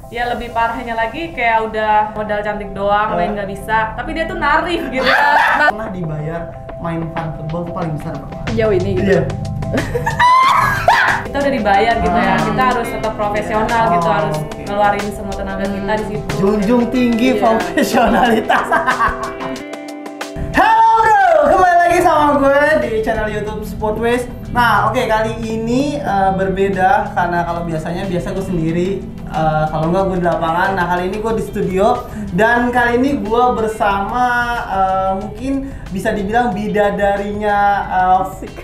Ya lebih parahnya lagi kayak udah modal cantik doang, main nggak bisa. Tapi dia tuh narif gitu kan. Pernah dibayar main fun football tuh paling besar berapa? Jauh ini gitu. Iya. Kita udah dibayar gitu ya, kita harus tetap profesional gitu, harus ngeluarin semua tenaga kita di situ. Junjung tinggi profesionalitas. Halo bro, kembali lagi sama gue di channel YouTube Sportways. Nah, oke, kali ini berbeda karena kalau biasa gue sendiri, kalau enggak gue di lapangan. Nah, kali ini gue di studio dan kali ini gue bersama mungkin bisa dibilang bidadarinya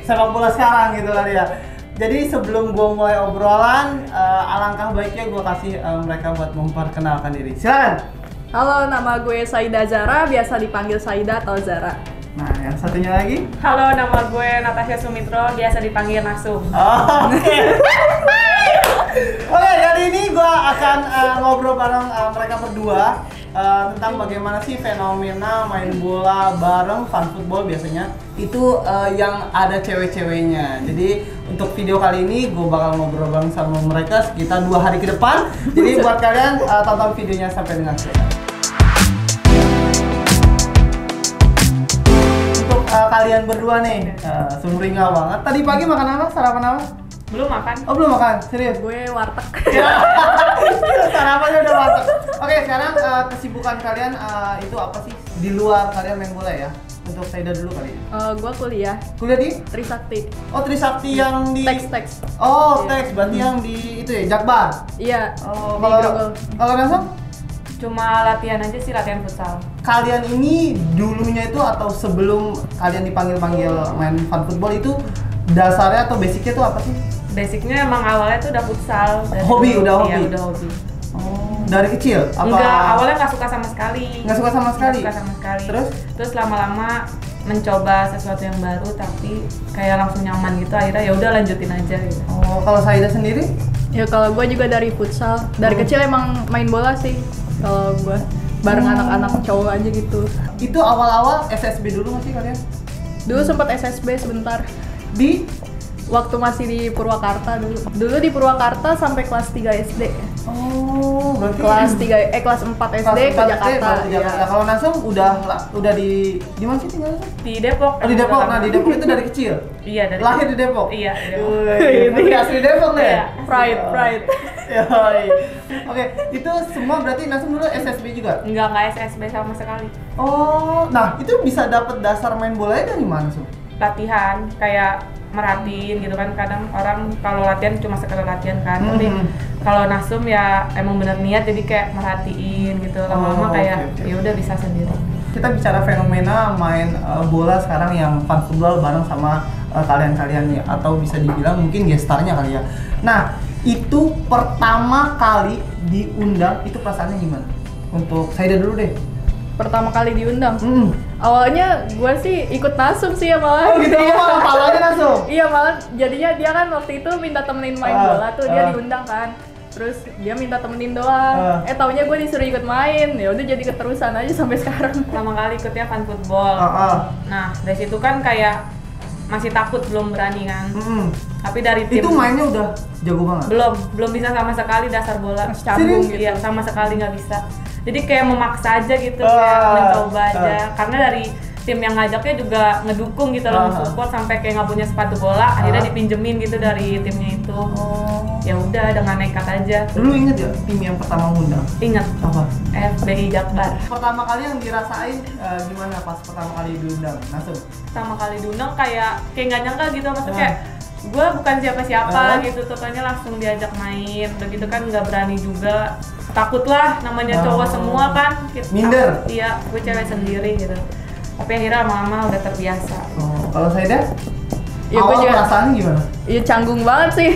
sepak bola sekarang gitu kali ya. Jadi sebelum gue mulai obrolan, alangkah baiknya gue kasih mereka buat memperkenalkan diri. Silakan. Halo, nama gue Saida Zara, biasa dipanggil Saida atau Zara. Nah, yang satunya lagi? Halo, nama gue Natasha Sumitro, biasa dipanggil Nasum. Oke. Oke, kali ini gue akan ngobrol bareng mereka berdua tentang bagaimana sih fenomena main bola bareng fun football biasanya itu yang ada cewek-ceweknya. Jadi untuk video kali ini gue bakal ngobrol bareng sama mereka sekitar 2 hari ke depan. Jadi buat kalian tonton videonya sampai dengan selesai. Untuk kalian berdua nih, sumringah banget. Tadi pagi makan apa? Sarapan apa? Belum makan? Oh, belum makan? Serius? Gue warteg. Sarapannya udah matang. Oke, sekarang kesibukan kalian itu apa sih? Di luar kalian main bola ya? Untuk Saida dulu kali. Gue kuliah Kuliah di? Trisakti. Oh, Trisakti yang di Teks. Oh, teks. Berarti yang di itu ya, Jakbar. Iya. Oh, di Grogol. kalau Nasam? Cuma latihan aja sih, latihan futsal. Kalian ini dulunya itu atau sebelum kalian dipanggil-panggil main fun football itu dasarnya atau basicnya tuh apa sih? Basicnya emang awalnya tuh udah futsal. Hobi, udah hobi? Iya, udah hobi. Oh, dari kecil? Apa? Enggak, awalnya nggak suka sama sekali. Nggak suka sama sekali? Nggak suka sama sekali. Terus lama-lama mencoba sesuatu yang baru, tapi kayak langsung nyaman gitu, akhirnya ya udah lanjutin aja gitu. Oh, kalau Saida sendiri? Ya kalau gue juga dari futsal. Dari kecil emang main bola sih. Kalau gue bareng anak-anak cowok aja gitu. Itu awal-awal SSB dulu nggak sih kalian? Dulu sempat SSB sebentar. Di? Waktu masih di Purwakarta dulu. Dulu di Purwakarta sampai kelas 3 SD. Oh, berarti kelas 4 SD ke Jakarta. Iya. Kalau Nasum udah di mana sih tinggal Nasum? Di Depok. Oh, di Depok. Nah, di Depok itu dari kecil. Iya, dari Lahir di Depok. Iya, di Depok. Ini asli Depok nih. Iya. Pride. Yoi. Oke, itu semua berarti Nasum dulu SSB juga? Enggak SSB sama sekali. Oh, nah itu bisa dapat dasar main bolanya dari mana, Sum? Latihan kayak merhatiin gitu kan, kadang orang kalau latihan cuma sekedar latihan kan, tapi kalau Nasum ya emang bener niat, jadi kayak merhatiin gitu, lama-lama kayak ya udah bisa sendiri. Kita bicara fenomena main bola sekarang yang fun football bareng sama kalian-kalian nih, atau bisa dibilang mungkin gestarnya kali ya. Nah, itu pertama kali diundang itu perasaannya gimana? Untuk Saida dulu deh. Pertama kali diundang. Awalnya gue sih ikut Nasum sih ya malah. Oh gitu, malah palanya Nasum? Iya, malah jadinya dia kan waktu itu minta temenin main bola tuh, dia diundang kan. Terus dia minta temenin doang. Taunya gue disuruh ikut main. Ya udah jadi keterusan aja sampai sekarang. Pertama kali ikutnya fun football. Nah, dari situ kan kayak masih takut, belum berani kan. Tapi dari tim itu mainnya udah jago banget? Belum bisa sama sekali dasar bola. Cambung gitu. Iya, sama sekali nggak bisa. Jadi kayak memaksa aja gitu, kayak mencoba aja. Karena dari tim yang ngajaknya juga ngedukung gitu loh, support sampai kayak nggak punya sepatu bola, akhirnya dipinjemin gitu dari timnya itu. Ya udah dengan nekat aja. Dulu inget ya tim yang pertama ngundang? Ingat. Apa? FBI Jakbar. Pertama kali yang dirasain gimana pas pertama kali diundang? Nasum? Pertama kali diundang kayak nggak nyangka gitu, maksudnya kayak gue bukan siapa-siapa gitu, totalnya langsung diajak main, begitu kan nggak berani juga, takut lah, namanya cowok semua kan, minder? Iya, gue cewek sendiri gitu, tapi akhirnya lama-lama udah terbiasa. Oh, kalau Saida? Ya, awal juga perasaannya gimana? Iya, canggung banget sih.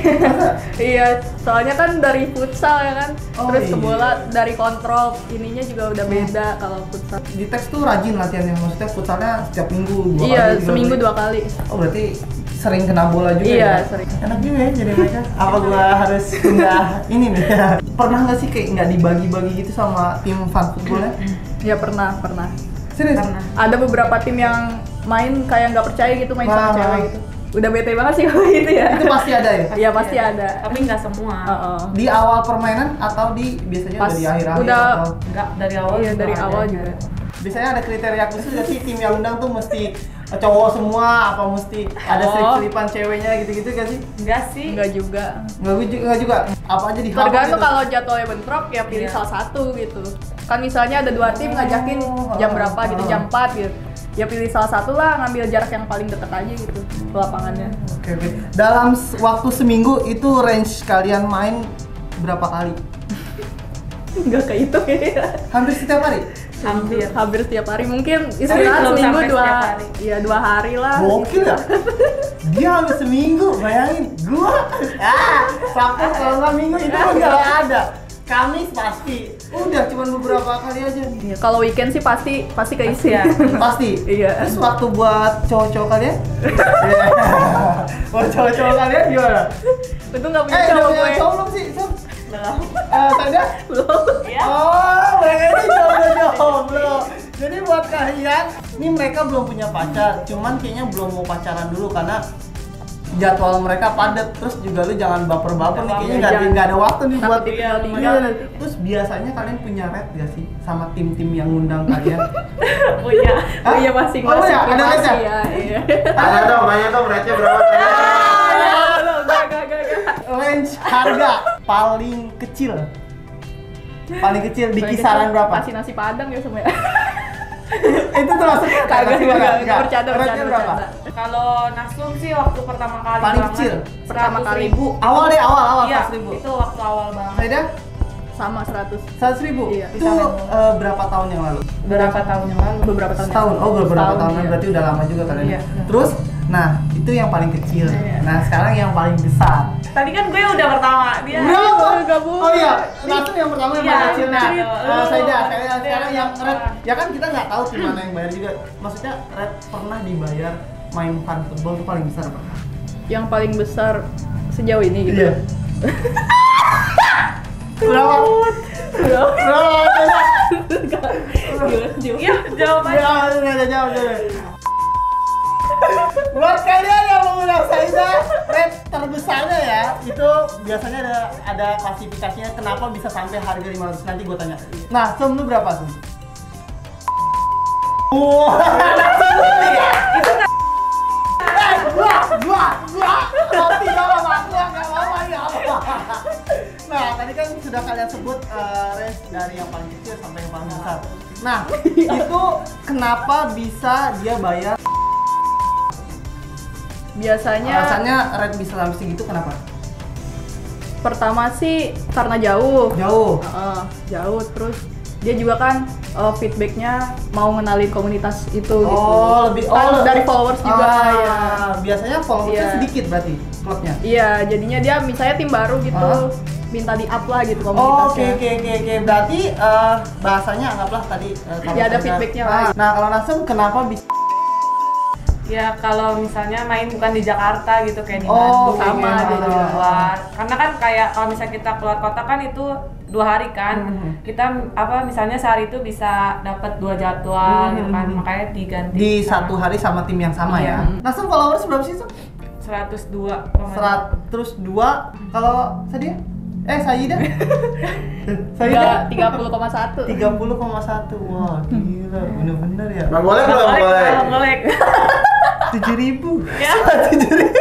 Iya, soalnya kan dari futsal ya kan, terus ke bola dari kontrol ininya juga udah beda kalau futsal. Di teks tuh rajin latihannya, maksudnya futsalnya setiap minggu? Iya, seminggu 2 kali. Oh, berarti sering kena bola juga? Iya, ya? sering. Enak juga ya jadi mereka. Apa gua harus pindah ini nih? Pernah nggak sih kayak nggak dibagi-bagi gitu sama tim fun footballnya? Ya pernah. Serius? Pernah. Ada beberapa tim yang main kayak nggak percaya gitu main sama cewek gitu. Udah bete banget sih kalau itu ya. Itu pasti ada ya? Iya pasti ada. Tapi nggak semua. Di awal permainan atau biasanya Pas udah di akhir-akhir udah atau? Nggak, dari awal. Iya dari juga awal ada. juga. Biasanya ada kriteria khusus nggak sih tim yang undang tuh mesti cowok semua apa mesti ada selip-selipan ceweknya gitu-gitu gak sih? Enggak sih. Enggak juga. Enggak juga. Apa aja di Tergantung kalau jadwalnya bentrok ya pilih Iya. salah satu gitu. Kan misalnya ada 2 tim ngajakin jam berapa gitu, jam 4 gitu. Ya pilih salah satu lah, ngambil jarak yang paling dekat aja gitu ke lapangannya. Oke. Dalam waktu seminggu itu range kalian main berapa kali? Enggak kehitung ya. Hampir setiap hari? Hampir setiap hari, mungkin Tapi istirahat belum seminggu sampai 2 setiap hari. ya 2 hari lah. Gokil ya? Dia hampir seminggu, bayangin. Gua, Sabtu kalau nggak minggu itu pun nggak ada. Kamis pasti. Udah cuma beberapa kali aja. Ya, kalau weekend sih pasti keisi Ya. Pasti? Iya. Terus waktu buat cowok-cowok kalian? Iya. Buat cowok-cowok kalian gimana? Itu nggak punya Udah cowok punya gue. cowok belum sih? Sam? Belum. Tanda? Belum. Ya. Oh, mereka ini jomblo. Jadi buat kalian, ini mereka belum punya pacar, cuman kayaknya belum mau pacaran dulu karena jadwal mereka padat. Terus juga lu jangan baper-baper nih, kayaknya nggak ada waktu nih buat Takut ditinggal. Iya. Terus biasanya kalian punya red gak sih sama tim-tim yang ngundang kalian? Punya. Oh iya masing-masing. Oh, iya, ada privasi aja? ya. Iya. Tanya dong, rate-nya berapa? Enggak. Range harga paling kecil di kisaran berapa? Kasih nasi padang ya semuanya. Itu termasuk Kagak, Enggak. bercanda. Rate-nya berapa? Kalau Nasum sih waktu pertama kali Paling banget, kecil? Pertama kali. 100.000. Awal deh, awal Iya, 100.000. itu waktu awal banget. Saya Sama 100. 100.000. Iya, Itu berapa tahun yang lalu? Berapa tahun yang lalu? Beberapa tahun. Setahun. Oh, beberapa Setahun, tahun iya. berarti udah lama juga kalian. Iya. Terus, nah itu yang paling kecil. Iya. Nah sekarang yang paling besar. Tadi kan gue udah pertama, dia. Gabung. Oh iya, langsung yang pertama yang Iya, paling kecil. Nah, betul. saya Iya, sekarang yang betul. red. Ya kan kita nggak tahu tim mana yang bayar juga. Maksudnya red pernah dibayar main fun football itu paling besar apa? Yang paling besar sejauh ini gitu. Iya. Berapa? Iya, jawab aja. Jawab. Buat kalian yang mengundang Saida, rate terbesarnya ya, itu biasanya ada klasifikasinya kenapa bisa sampai harga 500, nanti gue tanya. Nah, Sum lu berapa, Sum? Wah, gua roti dalam aku nggak apa ya. Nah, tadi kan sudah kalian sebut range dari yang paling kecil sampai yang paling besar. Nah, itu kenapa bisa dia bayar? Biasanya Alasannya rate bisa sampai segitu kenapa? pertama sih karena jauh. Jauh. Jauh, terus dia juga kan feedbacknya mau ngenalin komunitas itu gitu. Lebih Kan dari followers juga ya. Biasanya followersnya Iya. sedikit berarti klubnya. Iya, jadinya dia misalnya tim baru gitu, minta di up lah gitu Oke. komunitasnya. Berarti bahasanya anggaplah tadi kalau Ya, ada saya- feedbacknya lah. Nah, kalau Nasum kenapa bisa? Ya kalau misalnya main bukan di Jakarta gitu kayak di Oh, Bandung sama gitu, dia di juga. luar. Karena kan kayak kalau misalnya kita keluar kota kan itu 2 hari kan. Kita misalnya sehari itu bisa dapat 2 jadwal gitu kan. Makanya diganti Di satu hari sama tim yang sama ya. Iya. Nasum followers berapa sih, Sum? 102. 102. Kalau Sadia? Saida? Saida? 30,1. 30,1. Wah, gila, bener-bener ya. Bang Golek belum boleh. Golek. 7.000. Ya. 7.000.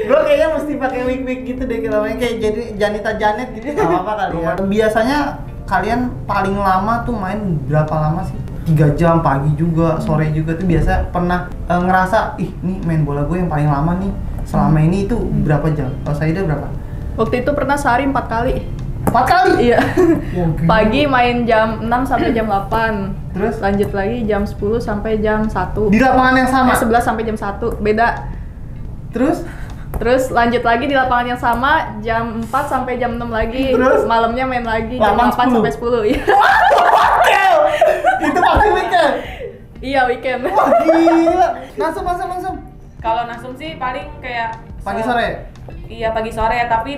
Gue kayaknya mesti pakai wig gitu deh kalau main kayak jadi Janita Janet gitu nggak apa-apa kali ya. Biasanya kalian paling lama tuh main berapa lama sih? 3 jam, pagi juga, sore juga tuh biasa pernah ngerasa, ih nih main bola gue yang paling lama nih selama ini itu berapa jam? Kalau Saida berapa? Waktu itu pernah sehari 4 kali. 4 kali? Iya. Wah, gila. Pagi main jam 6 sampai jam 8. Terus? Lanjut lagi jam 10 sampai jam 1. Di lapangan yang sama? 11 sampai jam 1. Beda. Terus? Terus lanjut lagi di lapangan yang sama jam 4 sampai jam 6 lagi. Terus? Malamnya main lagi jam Lapangan 8 10. sampai 10. Iya. Itu pasti weekend? Iya, weekend. Wah gila. Langsung. Kalau Nasum sih paling kayak Pagi sore? Iya pagi sore tapi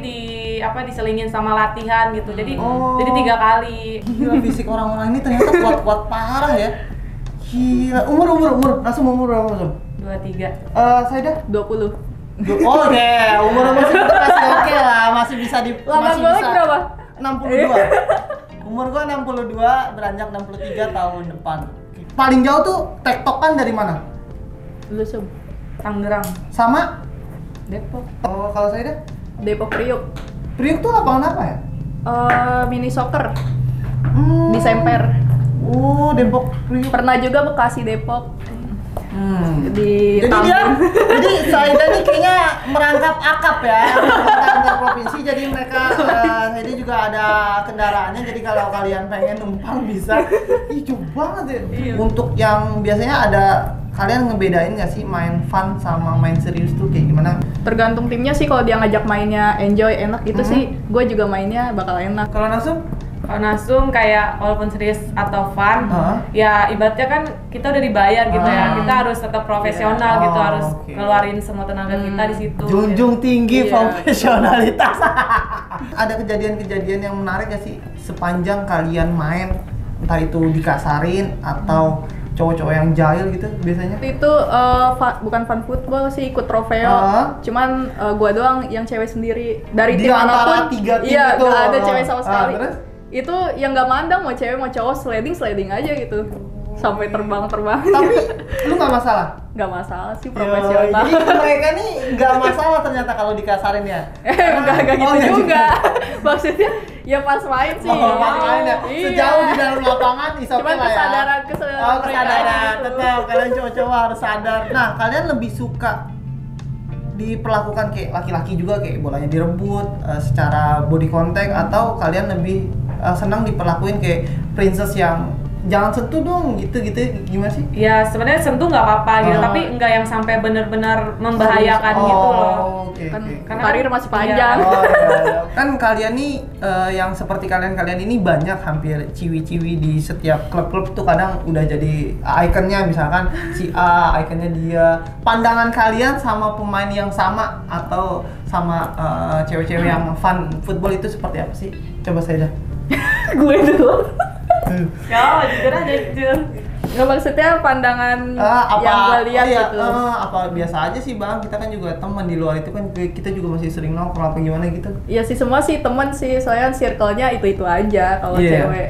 diselingin sama latihan gitu. Jadi Oh. jadi 3 kali. Gila, fisik orang-orang ini ternyata kuat-kuat parah ya. Gila, umur, langsung umur berapa langsung? 23. Saya dah 20. Oh, oke, umur masih oke lah, masih bisa Lawan masih golek bisa. berapa? 62. Umur gua 62, beranjak 63 tahun depan. Paling jauh tuh tektokan dari mana? Lu Sum? Tangerang, Sama? Depok. Oh, kalau saya dah Depok Priuk. Priuk tuh lapangan apa ya? Mini soccer di Semper. Oh, Depok Priuk. Pernah juga Bekasi Depok. Di Jadi jadi Saida nih kayaknya merangkap akap ya, antar provinsi. Jadi mereka Saida juga ada kendaraannya. Jadi kalau kalian pengen numpang bisa. Ih, coba banget ya. Iya. Untuk yang biasanya ada, kalian ngebedain nggak sih main fun sama main serius tuh kayak gimana? Tergantung timnya sih, kalau dia ngajak mainnya enjoy enak gitu sih, gue juga mainnya bakal enak. Kalau Nasum? Kalau Nasum kayak walaupun serius atau fun, Hah? ya ibaratnya kan kita udah dibayar gitu ya, Ah. kita harus tetap profesional Yeah. gitu, Oh, harus oke. ngeluarin semua tenaga kita di situ. Junjung tinggi Iya. profesionalitas. Ada kejadian-kejadian yang menarik gak sih sepanjang kalian main, entah itu dikasarin atau cowok-cowok yang jahil gitu biasanya? Itu bukan fun football sih, ikut trofeo. Cuman gua doang yang cewek sendiri dari Di tim antara manapun. 3 tim iya, itu. nggak ada cewek sama sekali. Terus? Itu yang nggak mandang mau cewek mau cowok, sliding aja gitu. Sampai terbang. Tapi lu nggak masalah? Nggak masalah sih, Yo, profesional. jadi mereka nih nggak masalah ternyata kalau dikasarin ya? Enggak gitu Oh, nggak juga. Maksudnya ya pas main sih. Oh, pas main ya? Iya. Sejauh di dalam lapangan is okay Cuman lah ya? kesadaran Oh, mereka kesadaran, gitu. tetap kalian cowok-cowok harus sadar. Nah, kalian lebih suka diperlakukan kayak laki-laki juga, kayak bolanya direbut secara body contact, atau kalian lebih senang diperlakuin kayak princess yang jangan sentuh dong gitu-gitu, gimana sih? Ya sebenarnya sentuh nggak apa-apa gitu, Oh. tapi nggak yang sampai bener-bener membahayakan gitu loh. Oke, Kan oke. Karena karir kan- masih panjang. Oh, iya. Kan kalian nih yang seperti kalian ini banyak, hampir ciwi-ciwi di setiap klub-klub tuh kadang udah jadi ikonnya, misalkan si A, ikonnya dia. Pandangan kalian sama pemain yang sama atau sama cewek-cewek yang fun football itu seperti apa sih? Coba saya dah. Gue dulu. Ya jujur aja jujur. Nggak, maksudnya pandangan yang gue lihat gitu. Apa biasa aja sih bang, kita kan juga teman di luar itu kan, kita juga masih sering nongkrong apa gimana gitu. Iya sih, semua sih temen sih, soalnya circle-nya itu aja kalau Iya. cewek.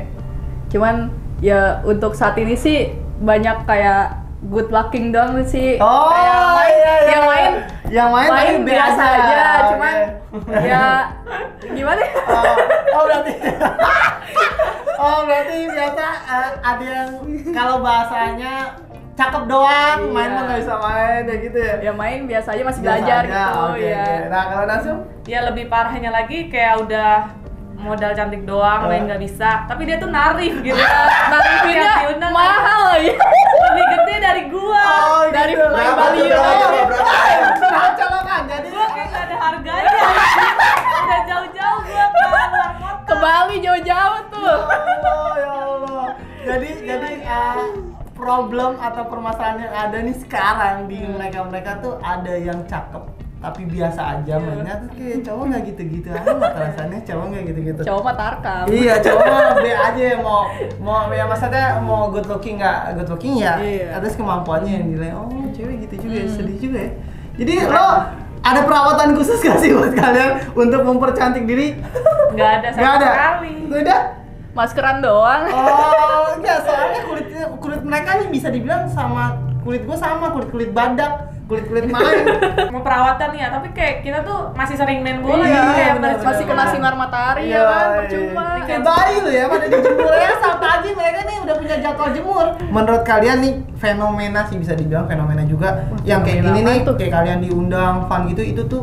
Cuman ya untuk saat ini sih banyak kayak good looking dong sih. Oh, Kayak main, yang main tapi B biasa aja, Oke. cuman ya gimana ya? Oh berarti biasa ada yang kalau bahasanya cakep doang, Iya. main mah nggak bisa main ya gitu ya. Ya main biasa aja, masih Biasa belajar aja, gitu oke, ya. oke. Nah kalau Nasum? Ya lebih parahnya lagi kayak udah modal cantik doang, main nggak bisa, tapi dia tuh narif gitu. Narifinnya Yang diundang mahal ya. lebih gede dari gua. Dari gitu. pemain Berapa Bali tuh, ya. berapa? Colokan jadi. Gua kayak nggak ada harganya. Udah jauh-jauh gua ke luar kota. Ke Bali jauh-jauh tuh. Ya Allah. Jadi problem atau permasalahan yang ada nih sekarang di mereka tuh ada yang cakep tapi biasa aja mainnya tuh kayak cowok nggak gitu-gitu amat rasanya, cowok nggak gitu-gitu. Cowok mah tarkam. Iya, cowok mah B aja ya, mau ya maksudnya mau good looking nggak good looking ya, Iya. atas kemampuannya yang nilai. Oh cewek gitu juga ya, sedih juga ya. Jadi lo ada perawatan khusus gak sih buat kalian untuk mempercantik diri? Nggak ada sama Nggak ada. sekali. Udah. Maskeran doang. Oh, enggak, soalnya kulit mereka nih bisa dibilang sama kulit gua, sama kulit badak, kulit main. Mau perawatan ya, tapi kayak kita tuh masih sering main bola Iya, gitu kayak bener, Masih kena sinar matahari ya kan, percuma. Kayak bayi lo ya, pada dijemur ya saat pagi mereka nih udah punya jadwal jemur. Menurut kalian nih fenomena sih, bisa dibilang fenomena juga yang kayak gini fenomena nih, apaan tuh? kayak kalian diundang fun gitu, itu tuh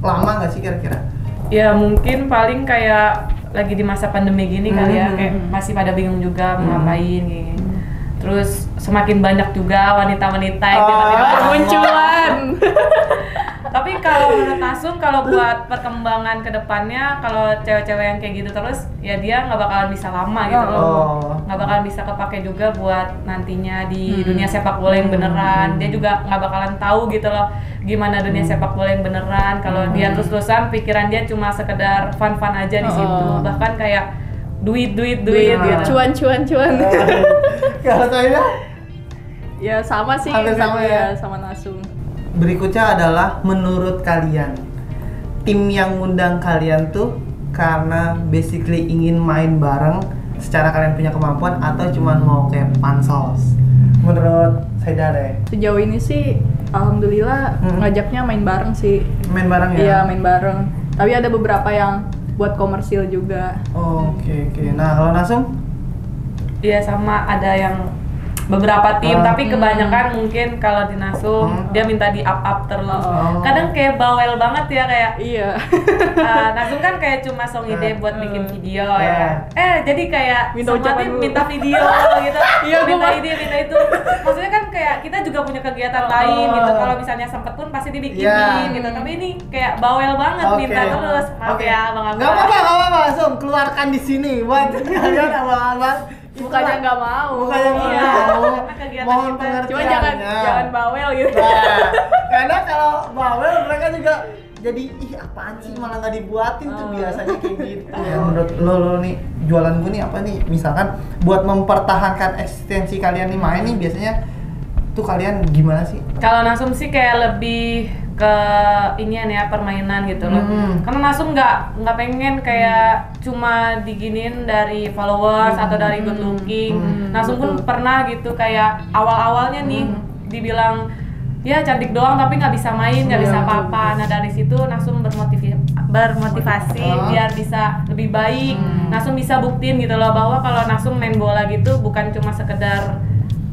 lama nggak sih kira-kira? Ya mungkin paling kayak lagi di masa pandemi gini kali ya, kayak masih pada bingung juga mau ngapain gitu. Terus semakin banyak juga wanita-wanita yang tiba-tiba Munculan. Tapi kalau menurut Nasum, kalau buat perkembangan ke depannya, kalau cewek-cewek yang kayak gitu terus, ya dia nggak bakalan bisa lama gitu loh. Nggak bakalan bisa kepake juga buat nantinya di dunia sepak bola yang beneran. Dia juga nggak bakalan tahu gitu loh gimana dunia sepak bola yang beneran. Kalau dia terus-terusan pikiran dia cuma sekedar fun-fun aja di situ. Bahkan kayak duit gitu. Cuan. Kalau saya Ya sama sih, Hampir sama ya? sama Nasum. Berikutnya adalah menurut kalian, tim yang ngundang kalian tuh karena basically ingin main bareng secara kalian punya kemampuan atau cuman mau kayak pansos? Menurut saya deh. Sejauh ini sih alhamdulillah ngajaknya main bareng sih. Main bareng ya? Iya, main bareng. Tapi ada beberapa yang buat komersil juga. Oke. Nah, kalau Nasum? Iya sama, ada yang beberapa tim, tapi kebanyakan mungkin kalau di Nasum dia minta di up terus. Kadang kayak bawel banget ya kayak. Iya. Nasum kan kayak cuma song ide buat bikin video ya. Jadi kayak Minta semua ucapan tim dulu. minta video gitu. Iya, minta gua- ide, minta itu. Maksudnya kan kayak kita juga punya kegiatan lain gitu. Kalau misalnya sempet pun pasti dibikinin gitu. Tapi ini kayak bawel banget minta terus. Maaf ya Bang Gak apa-apa, Nasum. Keluarkan di sini buat kalian abang-abang. Bukannya nggak mau. Bukannya nggak Iya. mau. Karena kegiatan Mohon kita- pengertiannya. Cuma jangan bawel gitu. Nah, karena kalau bawel mereka juga jadi apaan sih malah nggak dibuatin tuh biasanya kayak gitu. Ya, menurut lo nih jualan gue nih apa nih? Misalkan buat mempertahankan eksistensi kalian nih main nih biasanya tuh kalian gimana sih? Kalau Nasum sih kayak lebih ke inian ya permainan gitu loh. Karena Nasum nggak pengen kayak cuma diginin dari followers atau dari good looking. Nasum pun pernah gitu kayak awal-awalnya nih dibilang ya cantik doang tapi nggak bisa main, nggak bisa apa-apa. Nah dari situ Nasum bermotivasi biar bisa lebih baik. Nasum bisa buktiin gitu loh bahwa kalau Nasum main bola gitu bukan cuma sekedar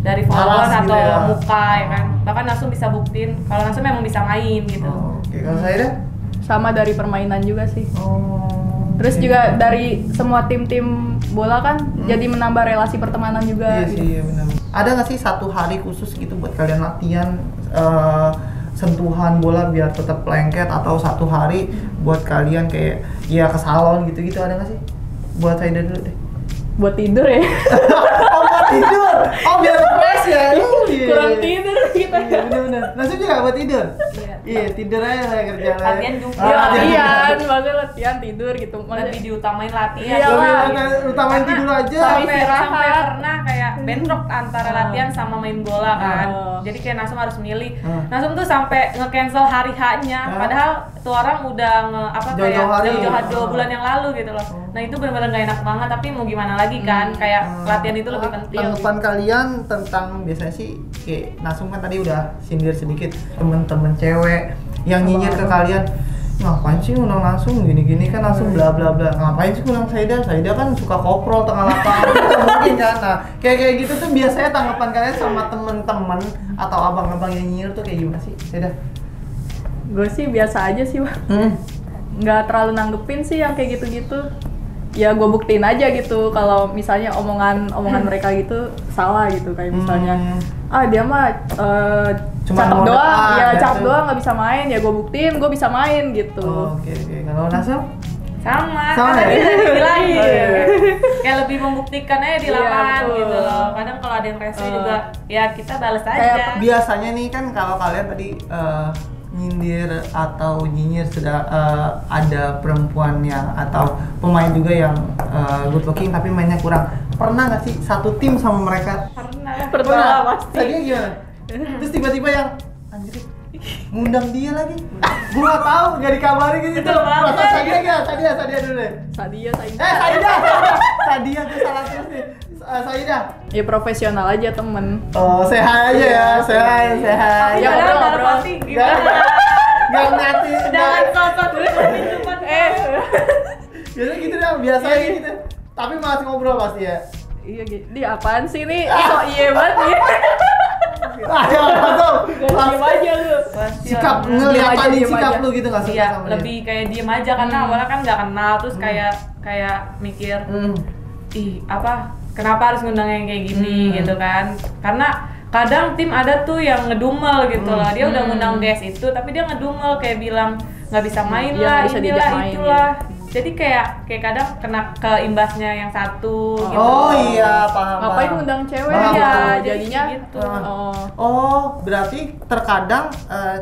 dari followers Alas gitu atau ya. muka ya kan. Bahkan Nasum bisa buktiin kalau Nasum memang bisa main gitu. Oke, kalau saya deh? Sama dari permainan juga sih. Oh. Terus juga dari semua tim-tim bola kan jadi menambah relasi pertemanan juga. Iya sih, iya benar. Ada nggak sih satu hari khusus gitu buat kalian latihan sentuhan bola biar tetap lengket atau satu hari buat kalian kayak ya ke salon gitu-gitu ada nggak sih? Buat saya dulu deh. Buat tidur ya. Oh buat tidur. Oh biar fresh ya. Kurang tidur kita. Iya benar-benar. Langsung juga buat tidur. Iya. Iya tidur aja lah kerja lah. Latihan juga. Iya, latihan. maksudnya latihan tidur gitu. Lebih diutamain latihan. Iya lah. Utamain tidur aja. Sampai Sampai istirahat. pernah kayak bentrok antara latihan sama main bola kan. Jadi kayak Nasum harus milih. Nasum tuh sampai nge-cancel hari H-nya. Padahal tuh orang udah Jauh-jauh hari. jauh-jauh 2 bulan yang lalu gitu loh. Nah itu benar-benar gak enak banget. Tapi mau gimana lagi kan? Kayak latihan itu lebih penting. Tanggapan kalian tentang biasanya sih kayak Nasum kan tadi udah sindir sedikit temen-temen cewek yang nyinyir ke kalian, ngapain sih undang langsung gini-gini kan langsung bla bla bla, ngapain sih undang Saida kan suka koprol tengah lapangan gitu, mungkin kan. Nah kayak gitu tuh biasanya tanggapan kalian sama temen-temen atau abang-abang yang nyinyir tuh kayak gimana sih Saida? Gue sih biasa aja sih, Bang. Nggak terlalu nanggepin sih yang kayak gitu-gitu. Ya gue buktiin aja gitu kalau misalnya omongan mereka gitu salah gitu, kayak misalnya dia mah Cuma cakep mau doang, depan, ya gitu. cakep doang nggak bisa main, ya gue buktiin gue bisa main gitu. Oke. Kalau Nasum? Sama ya? bisa dibilangin. Oh, iya. Kayak lebih membuktikan aja di Iya, lapangan betul. gitu loh. Kadang kalau ada yang rese juga ya kita balas aja. Kayak Biasanya nih kan kalau kalian tadi nyindir atau nyinyir sudah ada perempuan yang atau pemain juga yang good looking tapi mainnya kurang, pernah nggak sih satu tim sama mereka? Pernah pasti. Tadinya gimana? Terus tiba-tiba yang anjir ngundang dia lagi, gua nggak tahu, nggak dikabari gitu. Betul banget. Sadia dulu deh. Sadia. Sadia tuh salah terus nih. Saida. Ya profesional aja temen. Oh, sehat aja ya, sehat. Ya, Padahal ngobrol. dalam hati gimana? Gak ngerti. Jangan sosok terus di depan. Biasanya gitu dong, biasanya gitu. Tapi masih ngobrol pasti ya. Iya gitu. Di apaan sih nih? Sok iya banget ya. Ayo, langsung. Diem aja lu. Sikap Diem ngeliatin aja. sikap lu gitu nggak suka Iya, sama dia. lebih kayak diem aja karena awalnya kan nggak kenal terus kayak mikir ih apa kenapa harus ngundang yang kayak gini gitu kan, karena kadang tim ada tuh yang ngedumel gitu loh, dia udah ngundang guest itu tapi dia ngedumel kayak bilang nggak bisa main Iya, lah, nggak bisa inilah diajak main, itulah, jadi kayak kadang kena ke imbasnya yang satu gitu. Oh iya, paham. Ngapain ngundang cewek Paham, ya? paham. Jadinya gitu. Oh, berarti terkadang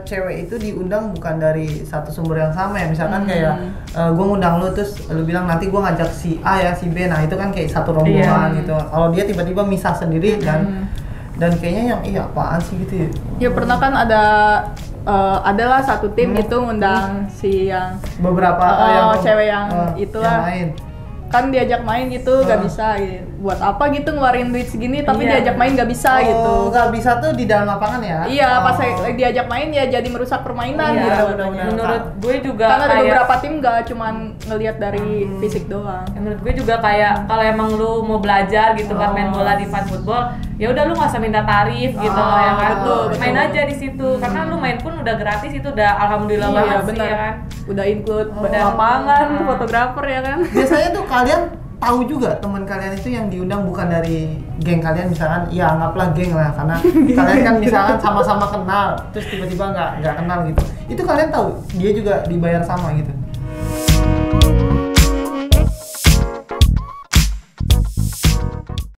cewek itu diundang bukan dari satu sumber yang sama ya. Misalkan kayak gue ngundang lu terus lu bilang nanti gue ngajak si A ya, si B. Nah, itu kan kayak satu rombongan gitu. Kalau dia tiba-tiba misah sendiri dan dan kayaknya yang apaan sih gitu ya. Ya pernah kan adalah satu tim itu ngundang si yang Beberapa cewek yang itulah yang main. Kan diajak main gitu nggak bisa gitu. Buat apa gitu ngeluarin duit segini tapi Iya. diajak main nggak bisa gitu. Nggak bisa tuh di dalam lapangan ya? Iya, pas diajak main ya jadi merusak permainan Iya, gitu. benar-benar. menurut gue juga Karena ada kayak beberapa tim nggak cuman ngelihat dari fisik doang. ya, menurut gue juga kayak kalau emang lu mau belajar gitu kan main bola di fun football, ya udah lu nggak usah minta tarif gitu ya kan. betul, Main betul. aja di situ karena lu main pun udah gratis, itu udah alhamdulillah Iya, banget sih benar. ya kan. Udah include Udah. lapangan, fotografer ya kan. Biasanya tuh kalian tahu juga teman kalian itu yang diundang bukan dari geng kalian, misalkan ya anggaplah geng lah, karena kalian kan misalkan sama-sama kenal terus tiba-tiba nggak kenal gitu, itu kalian tahu dia juga dibayar sama gitu?